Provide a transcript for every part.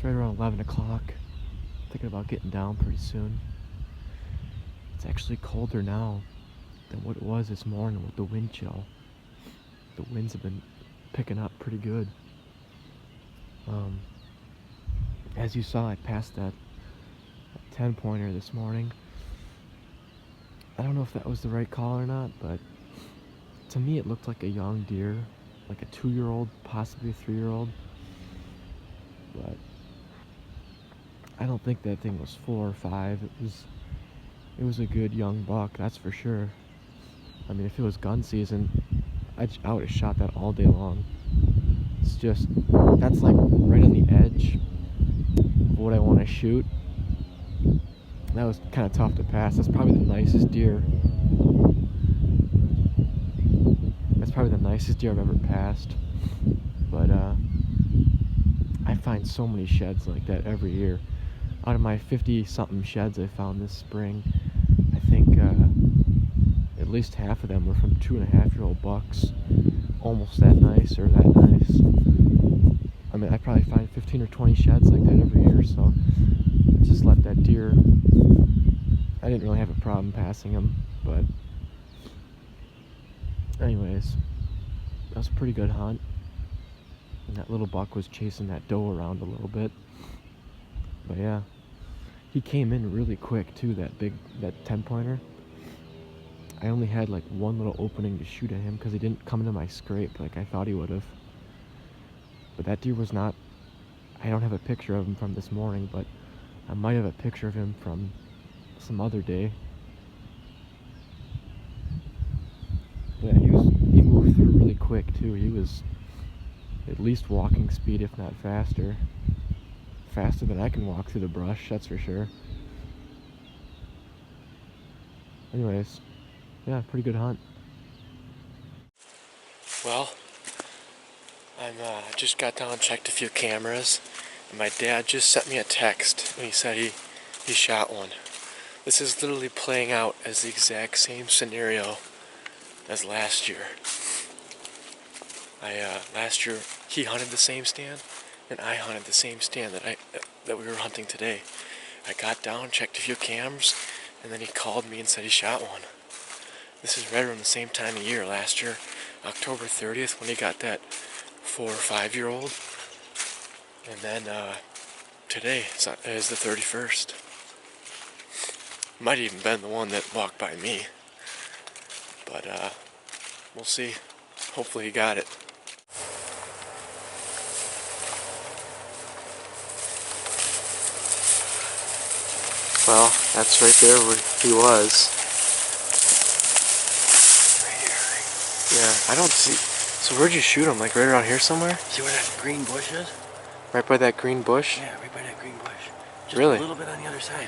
It's right around 11 o'clock. Thinking about getting down pretty soon. It's actually colder now than what it was this morning with the wind chill. The winds have been picking up pretty good. As you saw, I passed that 10-pointer this morning. I don't know if that was the right call or not, but to me it looked like a young deer, like a 2-year-old, possibly a 3-year-old. But I don't think that thing was 4 or 5. It was a good young buck, that's for sure. I mean, if it was gun season, I would have shot that all day long. It's just, that's like right on the edge of what I want to shoot. That was kind of tough to pass. That's probably the nicest deer. That's probably the nicest deer I've ever passed. But I find so many sheds like that every year. Out of my 50-something sheds I found this spring, I think at least half of them were from 2.5-year-old bucks. Almost that nice or that nice. I mean, I probably find 15 or 20 sheds like that every year, so I just let that deer. I didn't really have a problem passing him, but anyways, that was a pretty good hunt. And that little buck was chasing that doe around a little bit. But yeah, he came in really quick too, that 10-pointer. I only had like one little opening to shoot at him because he didn't come into my scrape like I thought he would have. But that deer was not, I don't have a picture of him from this morning, but I might have a picture of him from some other day. Yeah, he moved through really quick too. He was at least walking speed, if not faster. Faster than I can walk through the brush, that's for sure. Anyways, yeah, pretty good hunt. Well, I just got down and checked a few cameras, and my dad just sent me a text and he said he shot one. This is literally playing out as the exact same scenario as last year. Last year he hunted the same stand, and I hunted the same stand that we were hunting today. I got down, checked a few cams, and then he called me and said he shot one. This is right around the same time of year. Last year, October 30th, when he got that 4 or 5-year-old, and then today is the 31st. Might even been the one that walked by me, but we'll see. Hopefully he got it. Well, that's right there where he was. Right here. Yeah, I don't see. So where'd you shoot him? Like right around here somewhere? See where that green bush is? Right by that green bush? Yeah, right by that green bush. Just Really? a little bit on the other side.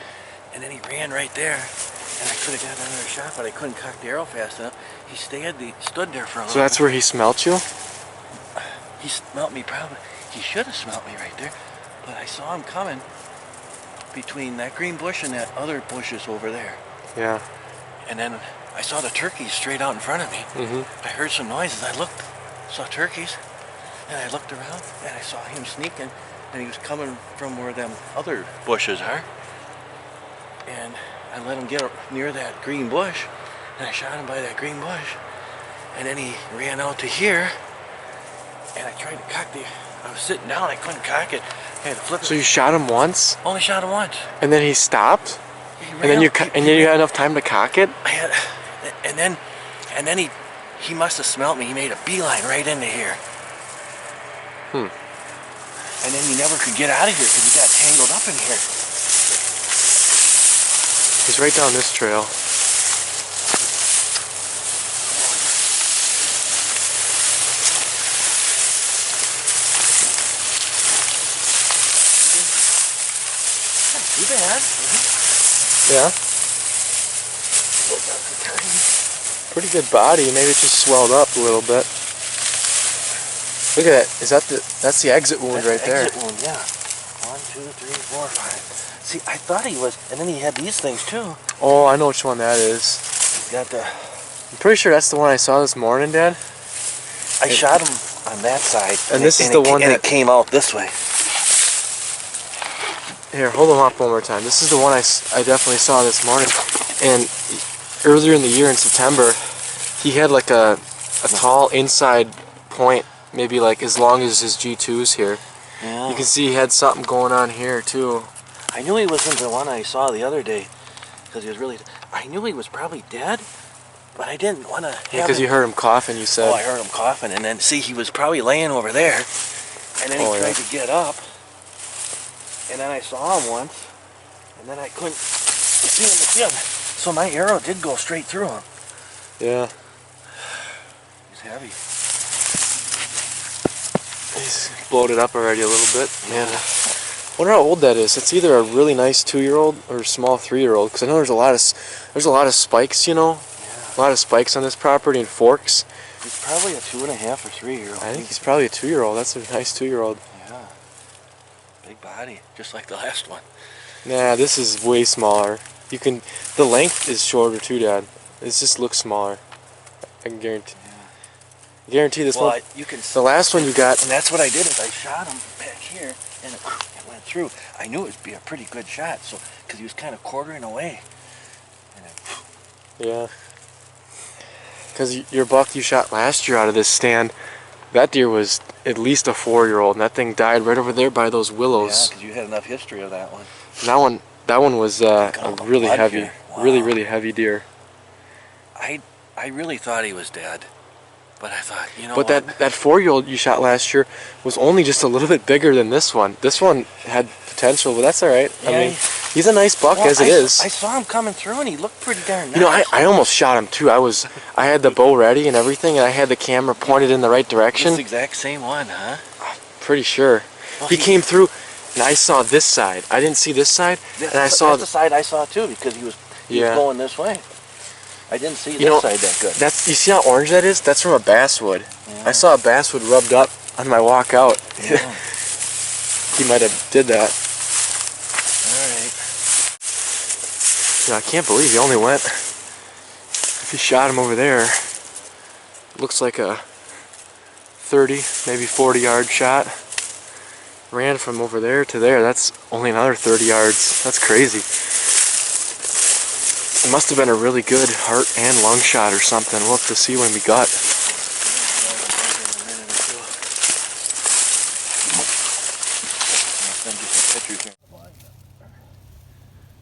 And then he ran right there, and I could have gotten another shot, but I couldn't cock the arrow fast enough. He stood there for a little bit. So that's where he smelt you? He smelt me probably. He should have smelt me right there, but I saw him coming between that green bush and that other bushes over there. Yeah. And then I saw the turkeys straight out in front of me. I heard some noises. I looked, saw turkeys, and I looked around, and I saw him sneaking, and he was coming from where them other bushes are. And I let him get near that green bush, and I shot him by that green bush. And then he ran out to here, and I tried to cock I was sitting down, I couldn't cock it. I had to flip it. So you shot him once? Only shot him once. And then he stopped? And then you had enough time to cock it? And then he must have smelt me. He made a beeline right into here. And then he never could get out of here because he got tangled up in here. He's right down this trail. Too bad. Yeah. Pretty good body. Maybe it just swelled up a little bit. Look at that. That's the exit wound right there. Exit wound, yeah. 1, 2, 3, 4, 5. See, I thought he was, and then he had these things too. Oh, I know which one that is. He's got the. I'm pretty sure that's the one I saw this morning, Dad. I shot him on that side. And this is the one that it came out this way. Here, hold them up one more time. This is the one I definitely saw this morning. And earlier in the year in September, he had like a tall inside point, maybe like as long as his G2s here. Yeah. You can see he had something going on here too. I knew he wasn't the one I saw the other day, because he was really. I knew he was probably dead, but I didn't want to. Yeah, because you heard him coughing. You said. Oh, I heard him coughing, and then see he was probably laying over there, and then he tried to get up, and then I saw him once, and then I couldn't see him again. So my arrow did go straight through him. Yeah. He's heavy. He's bloated up already a little bit. Man, I wonder how old that is. It's either a really nice 2-year-old or a small 3-year-old. Because I know there's a lot of spikes, you know, a lot of spikes on this property and forks. He's probably a 2.5 or 3-year-old. I think he's probably a 2-year-old. That's a nice 2-year-old. Yeah. Big body, just like the last one. Nah, this is way smaller. The length is shorter too, Dad. It just looks smaller. I can guarantee. Yeah. Guarantee this one. You can. The last one you got. And that's what I did. Is I shot him back here, and it went through. I knew it would be a pretty good shot, so because he was kind of quartering away. Yeah. Because your buck you shot last year out of this stand, that deer was at least a 4-year-old, and that thing died right over there by those willows. Yeah, because you had enough history of that one. That one was a really heavy, wow. really heavy deer. I really thought he was dead, but I thought, you know but what? that 4-year-old you shot last year was only just a little bit bigger than this one. This one had potential, but that's all right. Yeah, I mean, he's a nice buck as it is. I saw him coming through, and he looked pretty darn nice. You know, I almost shot him too. I had the bow ready and everything, and I had the camera pointed in the right direction. This exact same one, huh? Pretty sure. Well, he came through, and I saw this side. I didn't see this side, and I saw that's the side I saw too, because he was going this way. I didn't see this side that good. You see how orange that is? That's from a basswood. Yeah. I saw a basswood rubbed up on my walk out. Yeah. He might have did that. Alright. Yeah, I can't believe he only went. If he shot him over there, looks like a 30, maybe 40-yard shot. Ran from over there to there. That's only another 30 yards. That's crazy. It must have been a really good heart and lung shot or something. We'll have to see when we gut.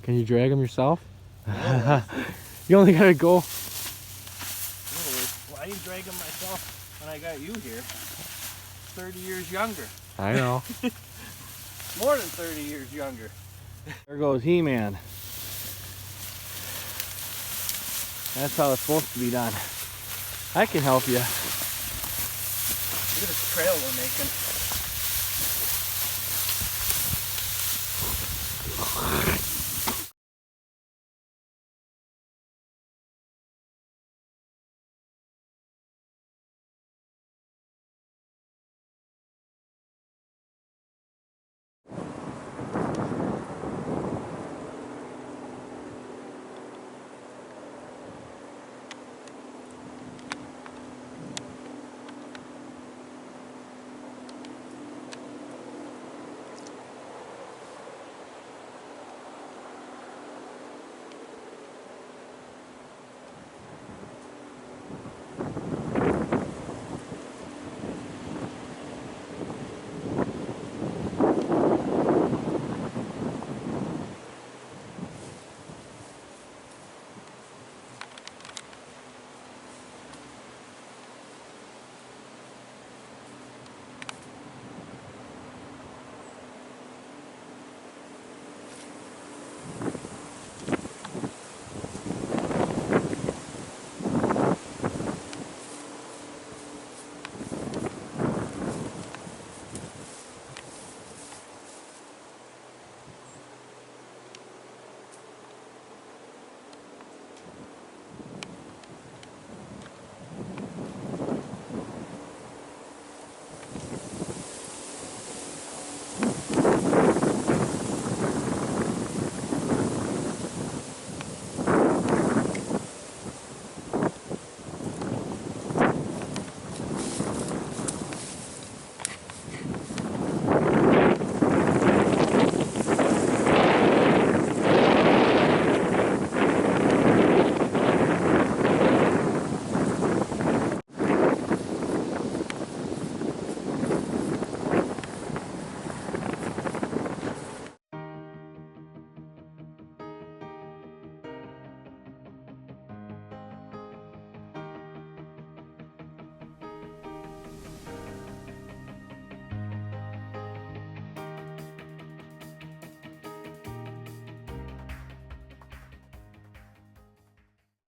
Can you drag him yourself? You only gotta go. Well, I didn't drag him myself when I got you here. 30 years younger. I know. More than 30 years younger. There goes He-Man. That's how it's supposed to be done. I can help you. Look at this trail we're making.